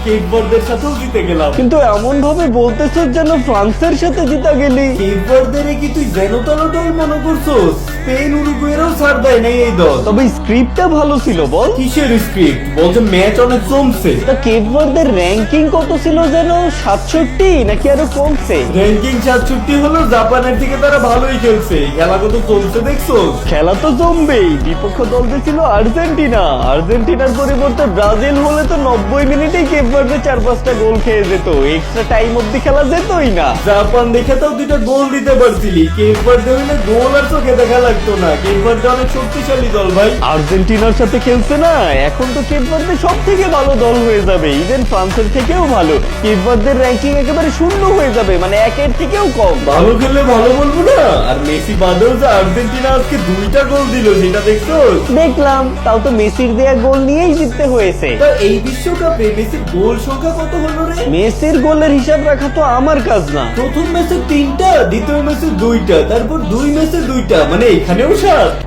Cape ভার্দের সাথেও জিতে গেলাম। কিন্তু এমন ভাবে বলতেছ যেন ফ্রান্সের সাথে জিতা গেলি। কেপ ভার্দের কি তুই যেন তেন দল মনে করছস? স্পেন উরুগুয়েরও ছাড় দেয় নাই এই দল। তবে স্ক্রিপ্টটা ভালো ছিল বল। কিসের স্ক্রিপ্ট? বলছে ম্যাচ অনেক জমছে। তা কেপ ভার্দের র্যাঙ্কিং কত ছিল যেন 67 নাকি আরো কমছে? র্যাঙ্কিং 67 হলো, জাপানের থেকে তারা ভালোই খেলছে। খেলা কত চলছে দেখছো? খেলা তো জমবেই। বিপক্ষ দল যে ছিল আর্জেন্টিনা। আর্জেন্টিনার পরিবর্তে ব্রাজিল হলে তো 90 মিনিটেই কেপ ভার্দে 4-5টা গোল খেয়ে যেত। এক্সট্রা টাইম অব্দি খেলা যেতই না। জাপান দেখে তাও 2টা গোল দিতে পারছিলি। কেপ ভার্দে হইলে গোল আর চোখে দেখা লাগতো না। কেপ ভার্দে অনেক শক্তিশালী দল ভাই। আর্জেন্টিনার সাথে খেলছে না, এখন তো কেপ ভার্দে সব থেকে ভালো দল হয়ে যাবে। ইভেন ফ্রান্সের থেকেও ভালো। কেপ ভার্দের র্যাঙ্কিং একেবারে শূন্য হয়ে যাবে, মানে 1-এর থেকেও কম। ভালো খেললে ভালো বলবো না? আর মেসি বাদেও যে আর্জেন্টিনা আজকে 2টা গোল দিল, সেটা দেখছো? দেখলাম, তাও তো মেসির দেয়া গোল নিয়েই জিততে হয়েছে। তা এই বিশ্বকাপে মেসির গোল সংখ্যা কত হলো রে? মেসির গোলের হিসাব রাখা তো আমার কাজ না। প্রথম ম্যাচে 3টা, দ্বিতীয় ম্যাচে 2টা, তারপর 2 ম্যাচে 2টা, মানে এখানেও 7।